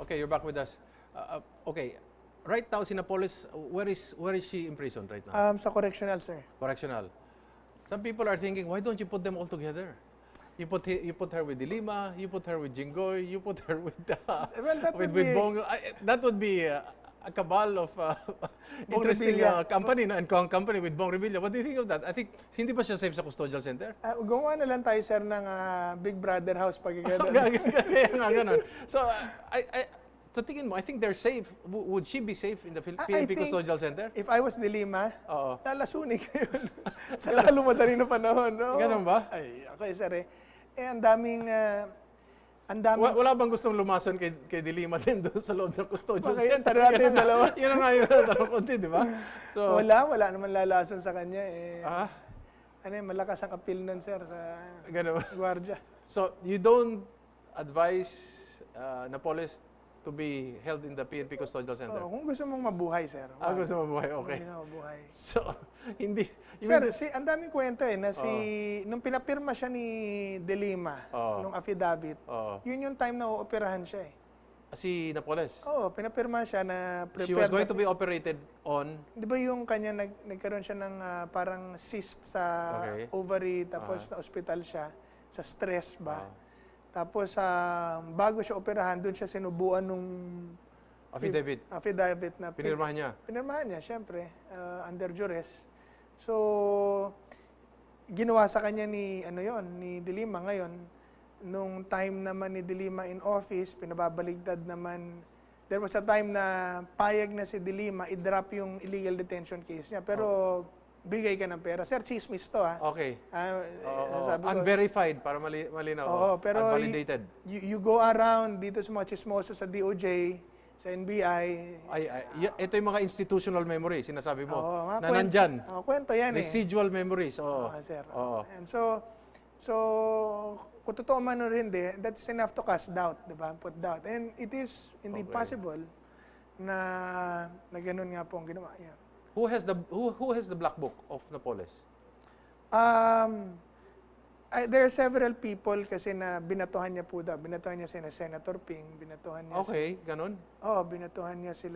Okay, you're back with us. Okay, right now, si Napoles, where is she imprisoned right now? Sa correctional, sir. Correctional. Some people are thinking, why don't you put them all together? You put her with Dilima, you put her with Jinggoy, you put her with Well, that would with be- Bongo. That would be a cabal of Bong interesting Revilla. company, no? And company with Bong Revilla. What do you think of that? I think hindi pa siya safe sa custodial center. Gumawa na lang tayo, sir, ng Big Brother house pag gano'n. Kaya nga ganun. So, sa tingin mo, I think they're safe. Would she be safe in the I PNP think custodial center? If I was Dilima, Oo. lalasunin ko yun. Sa lalo madali na panahon. No? Ganun ba? Ay, okay, sir. Ang daming... ang daming... Wala bang gustong lumason kay Dilima din doon sa loob ng custodial Bakit? center? Tara natin Yun na nga. dalawa. Yun na nga yung tanong ko din, di ba? So, wala naman lalason sa kanya. ah, Malakas ang appeal nun, sir, sa ganun. gwardiya. So, you don't advise Napoles to be held in the PNP custodial center? Kung gusto mong mabuhay, sir. Gusto mo buhay? Okay. Gusto mong mabuhay. So, hindi... Sir, ang daming kwento na nung pinapirma siya ni De Lima, nung affidavit, yun yung time na uoperahan siya Si Napoles? Oo, pinapirma siya na prepared. She was going to be operated on... Di ba yung kanya nagkaroon siya ng parang cyst sa ovary, tapos na ospital siya, sa stress ba? Tapos bago siya operahan, doon siya sinubuan nung affidavit na pinirmahan niya? Pinirmahan niya, syempre, under duress. So, ginawa sa kanya ni De Lima ngayon. Nung time naman ni De Lima in office, pinababaligtad naman. There was a time na payag na si De Lima, i-drop yung illegal detention case niya. Pero bigay ka ng pera. Sir, chismis to Okay. Sabi ko, Unverified, para malinaw. Oo, pero unvalidated. You go around dito sa mga chismoso sa DOJ, sa NBI. Ito yung mga institutional memory, sinasabi mo, na kwento, nandyan. Kwento yan Residual memories. Sir. Oo. And so, kung totoo man o hindi, that's enough to cast doubt, di ba? Put doubt. And it is indeed possible na ganun nga po ang ginawa. Yeah. Who has the black book of Napoles? There are several people kasi na binatuhan niya po daw. Binatuhan niya si Senator Ping, binatuhan niya ganun. binatuhan niya si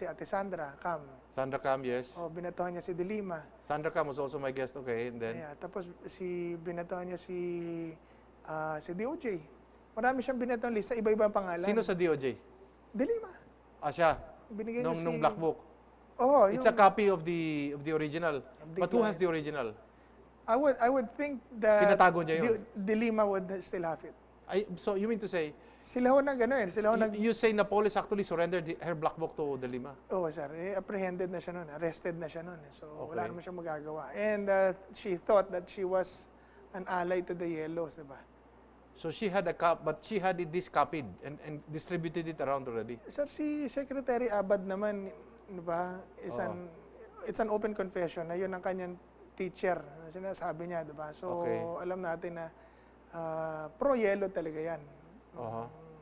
Ate Sandra Cam. Sandra Cam, yes. Binatuhan niya si De Lima. Sandra Cam was also my guest, okay, and then? Yeah, tapos binatuhan niya si DOJ. Marami siyang binatuhan list sa iba-ibang pangalan. Sino sa DOJ? De Lima. Siya? Binigay niya Nung black book? It's a copy of the original. But who has the original? I would think that Pinatago niya yun? De Lima would still have it. So you mean to say, Sila ho na gano'n. you say Napoles actually surrendered her black book to De Lima? Oo, sir. Apprehended na siya noon. Arrested na siya noon. So wala naman siyang magagawa. And she thought that she was an ally to the Yellows, di ba? So she had but she had this copied and distributed it around already? Sir, si Secretary Abad naman, di ba, it's an open confession na yun ang kanyang teacher na sinasabi niya, di ba? So alam natin na pro-yellow talaga yan.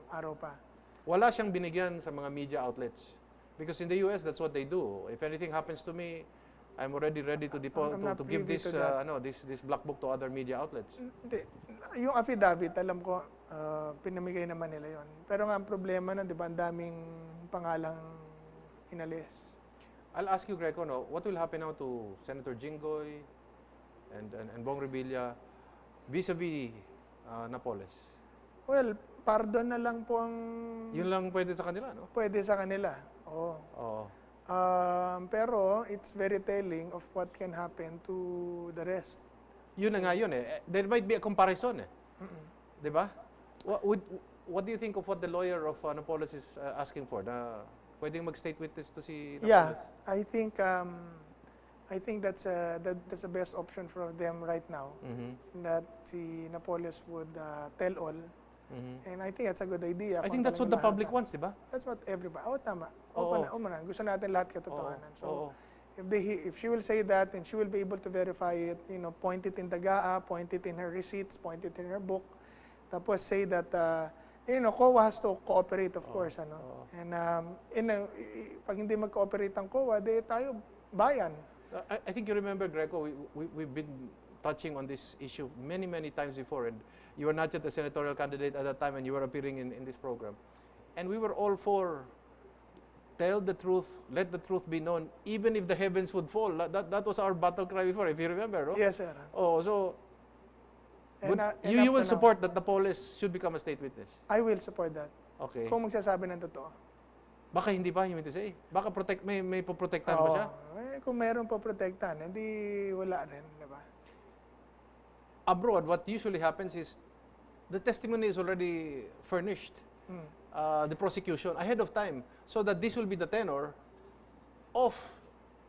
Araw pa. Wala siyang binigyan sa mga media outlets. Because in the US, that's what they do. If anything happens to me, I'm already ready to give this this black book to other media outlets. Hindi. Yung affidavit, alam ko, pinamigay naman nila yon. Pero nga ang problema na, di ba, ang daming pangalang inalis. I'll ask you, Greco, what will happen now to Senator Jinggoy and Bong Revilla vis-a-vis Napoles? Well, pardon na lang po ang... Yun lang pwede sa kanila, no? Pwede sa kanila, oo. Pero it's very telling of what can happen to the rest. Yun na nga yun eh. There might be a comparison eh. Di ba? What do you think of what the lawyer of Napoles is asking for? Na pwedeng mag-state witness to si Napoles? Yeah, I think that's the best option for them right now. That si Napoles would tell all. And I think that's a good idea. I think that's what the public wants, di ba? That's what everybody. Tama. Open. Gusto natin lahat katotohanan. So, if she will say that, then she will be able to verify it, point it in the GAA, point it in her receipts, point it in her book. Tapos say that, COA has to cooperate, of course. And pag hindi mag-cooperate ang COA, tayo bayan. I think you remember, Greco, we've been touching on this issue many, many times before. And you were not yet a senatorial candidate at that time, and you were appearing in this program. And we were all for tell the truth, let the truth be known, even if the heavens would fall. That was our battle cry before, if you remember. No? Yes, sir. Oh, so And, and you up will to now, support that Napoles should become a state witness? I will support that. Okay. Kung magsasabi ng totoo. Baka hindi pa, you mean to say? Baka may poprotektahan pa siya? Kung meron pa protektahan, hindi wala rin, di ba? Abroad, what usually happens is the testimony is already furnished. The prosecution ahead of time, so that this will be the tenor of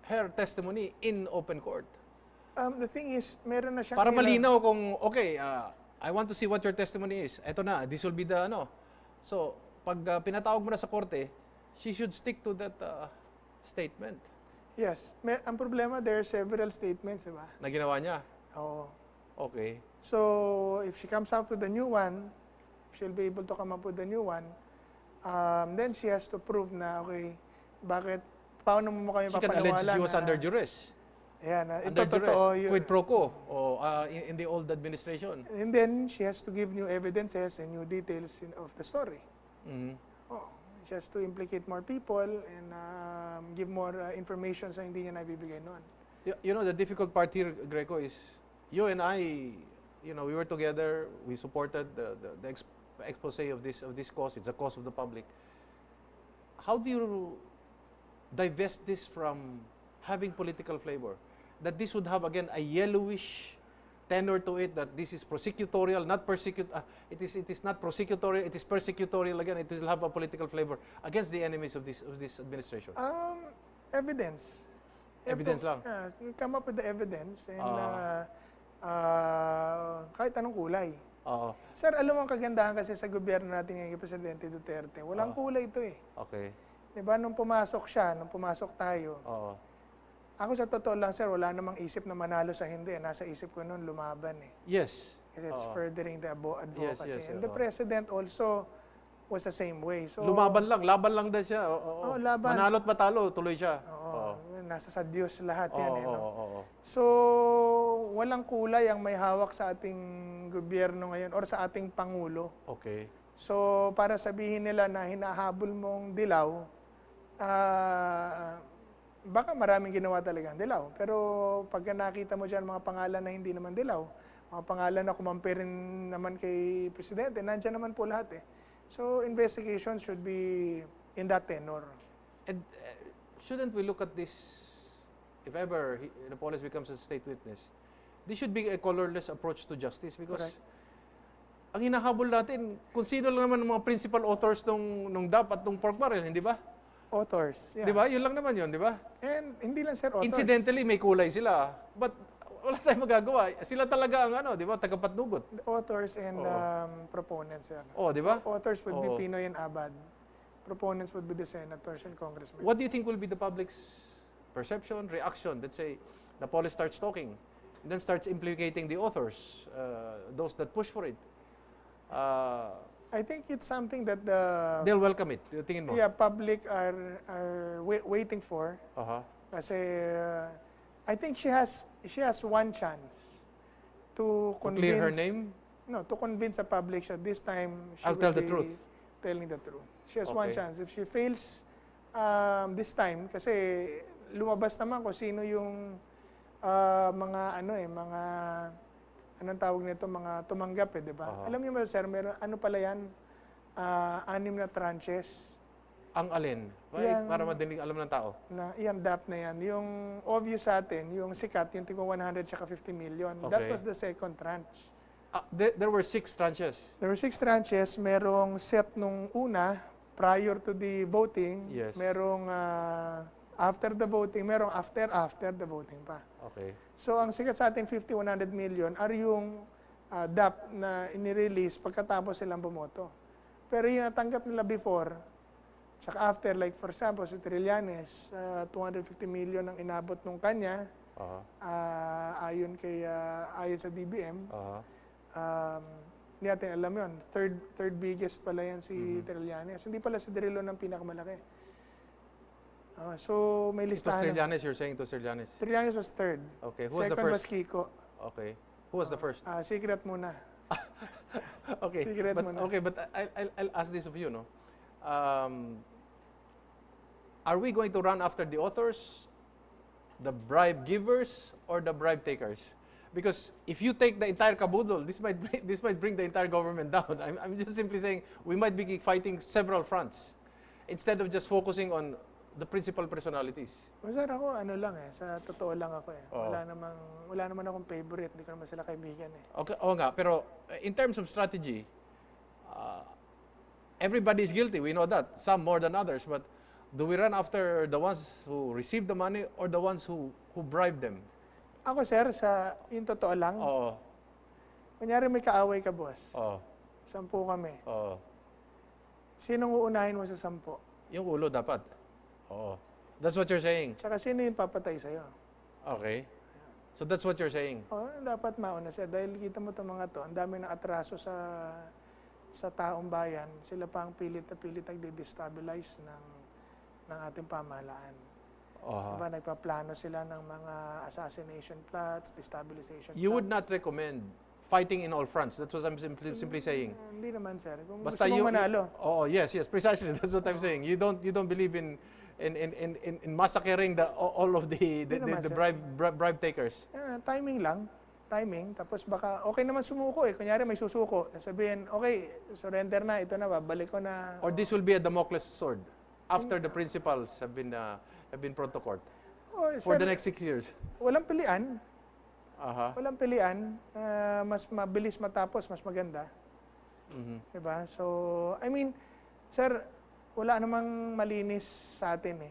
her testimony in open court. The thing is, meron na siyang Para malinaw kung, okay, I want to see what your testimony is. Eto na, this will be the ano. So, pag pinatawag mo na sa korte, she should stick to that statement. Yes. Ang problema, there are several statements, di ba? Na ginawa niya. Oo. Okay. So, if she comes up with a new one, she'll be able to come up with a new one, then she has to prove na, okay, paano mo kami She can allege papaniwala she was na, under duress. Ayan, Under ito duress, totoo yun. quid pro quo, in the old administration. And then, she has to give new evidences and new details of the story. Mhm. Oh, she has to implicate more people and give more information sa hindi niya nabibigay noon. You know, the difficult part here, Greco, is you and I, we were together, we supported the expose of this cause. It's a cause of the public. How do you divest this from having political flavor? That this would have, again, a yellowish tenor to it, that this is prosecutorial, not it is not prosecutorial, it is persecutorial. Again, it will have a political flavor against the enemies of this administration. Evidence. Evidence lang. Come up with the evidence and kahit anong kulay. Sir, alam mo ang kagandahan kasi sa gobyerno natin ngayon, Presidente Duterte, walang kulay ito eh. Okay. Diba, nung pumasok tayo, ako sa totoo lang, sir, wala namang isip na manalo sa hindi. Nasa isip ko noon, lumaban eh. Yes. Kasi it's furthering the advocacy. Yes, And the President also was the same way. So, Lumaban lang, laban lang din siya. laban. Manalo't matalo, tuloy siya. Nasa sa Diyos lahat yan eh. No? So, walang kulay ang may hawak sa ating gobyerno ngayon or sa ating Pangulo. Okay. So, para sabihin nila na hinahabol mong dilaw, baka maraming ginawa talaga ang dilaw. Pero pagka nakita mo dyan mga pangalan na hindi naman dilaw, mga pangalan na kumampi rin naman kay Presidente, nandyan naman po lahat eh. So, investigation should be in that tenor. And shouldn't we look at this, if ever Napoles becomes a state witness, this should be a colorless approach to justice because Correct. ang hinahabol natin, kung sino lang naman ang mga principal authors nung DAP at nung pork barrel, hindi ba? Authors, yeah. Di ba? Yun lang naman yun, di ba? And hindi lang sir authors. Incidentally, may kulay sila. But wala tayong magagawa. Sila talaga ang di ba, tagapatnugot. The authors and proponents, sir. Di ba? Authors would be Pinoy and Abad. Proponents would be the senators and congressmen. What do you think will be the public's perception, reaction? Let's say Napoles starts talking, and then starts implicating the authors, those that push for it. I think it's something that They'll welcome it. Tingin mo? Yeah, public are waiting for. Kasi I think she has one chance to convince. Clear her name? No, to convince the public that this time she I'll will tell the be truth. telling the truth. She has one Okay. chance. If she fails this time, kasi lumabas naman kung sino yung mga anong tawag nito, mga tumanggap di ba? Alam niyo ba sir, meron pala yan, 6 na tranches. Ang alin? Para madaling alam ng tao. Yan DAP na yan. Yung obvious sa atin, yung sikat, yung tigong 100 tsaka 50 million. That Okay. was the second tranche. There were 6 tranches. There were 6 tranches. Merong set nung una, prior to the voting. Yes. Merong after the voting. Merong after the voting pa. Okay. So, ang sikat sa atin, 50, 100 million, are yung DAP na inirelease pagkatapos silang bumoto. Pero yung natanggap nila before, tsaka after, like for example, si Trillanes, 250 million ang inabot nung kanya, ayon sa DBM. Hindi natin alam yun. Third biggest pala yan si Trillanes. Hindi pala si Drilon ang pinakamalaki. So, may It was listahan. Trillanes, you're saying it was Trillanes. Trillanes was third. Okay. Who was the Second was first? Kiko. Okay. Who was the first? Secret muna. Okay. Secret muna. But I'll ask this of you, no? um, are we going to run after the authors, the bribe givers, or the bribe takers? Because if you take the entire caboodle, this might bring the entire government down. I'm just simply saying we might be fighting several fronts instead of just focusing on the principal personalities. Sir, ako ano lang sa totoo lang ako Oo. Wala naman akong favorite, hindi ko naman sila kaibigan Okay, oo nga, pero in terms of strategy, everybody is guilty. We know that. Some more than others. But do we run after the ones who receive the money or the ones who bribe them? Ako, sir, yung totoo lang, Oo. kunyari may kaaway ka, boss. Oo. 10 kami. Oo. Sinong uunahin mo sa 10? Yung ulo dapat. Oo. That's what you're saying. Tsaka sino yung papatay sa'yo? Okay. So that's what you're saying. Dapat mauna siya. Dahil kita mo itong mga to, ang dami ng atraso sa taong bayan. Sila pa ang pilit na pilit nagde-destabilize ng ating pamahalaan. Diba, nagpaplano sila ng mga assassination plots, destabilization plots. You would not recommend fighting in all fronts. That's what I'm simply saying. Hindi naman, sir. Kung Basta gusto mong manalo. yes, precisely. That's what I'm saying. You don't believe in massacring all of the naman, sir. bribe takers. Timing lang. Timing. Tapos baka okay naman sumuko Kunyari may susuko. Sabihin, okay, surrender na. Ito na, babalik ko na. Or this will be a Damocles sword after the principals have been brought to court for Sir, the next 6 years. walang pilian. Aha. Walang pilian. Mas mabilis matapos, mas maganda. Diba? So, I mean, sir, wala namang malinis sa atin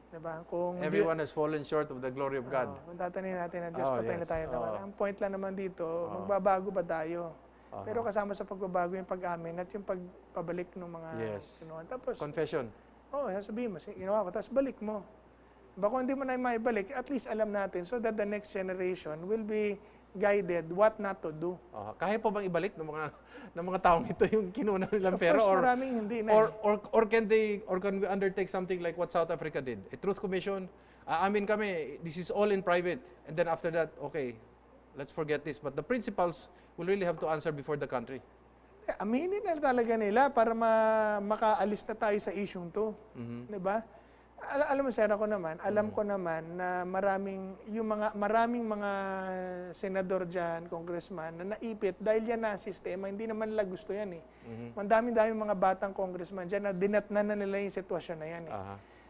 Diba? Kung Everyone has fallen short of the glory of God. kung tatanin natin na Diyos, patay na yes. tayo. Ang point lang naman dito, magbabago ba tayo? Pero kasama sa pagbabago yung pag-amin at yung pagpabalik ng mga Yes. kinuha. Tapos, Confession. sasabihin mo, ginawa ko, tapos balik mo. Baka kung hindi mo na maibalik, at least alam natin so that the next generation will be guided what not to do. Kaya pa bang ibalik ng mga taong ito yung kinuna nilang Of pera, course, or maraming hindi na or can we undertake something like what South Africa did? A truth commission. Amin kami, this is all in private, and then after that, okay, let's forget this. But the principals will really have to answer before the country. Aminin na talaga nila para makaalis na tayo sa isyung to. Di ba? Alam mo, sir, alam ko naman na maraming mga senador dyan, congressman, na naipit dahil yan na sistema, hindi naman nila gusto yan Mandami-dami mga batang congressman dyan na dinatnan na nila yung sitwasyon na yan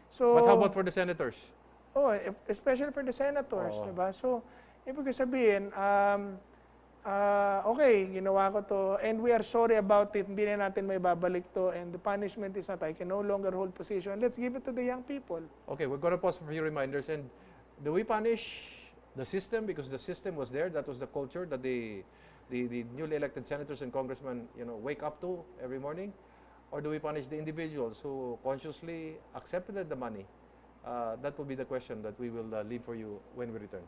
So, But how about for the senators? Especially for the senators, diba? So, ibig sabihin, okay, ginawa ko to, and we are sorry about it, hindi na natin may babalik to, and the punishment is not, I can no longer hold position. Let's give it to the young people. Okay, we're going to pause for a few reminders. And do we punish the system because the system was there? That was the culture that the newly elected senators and congressmen, wake up to every morning? Or do we punish the individuals who consciously accepted the money? That will be the question that we will leave for you when we return.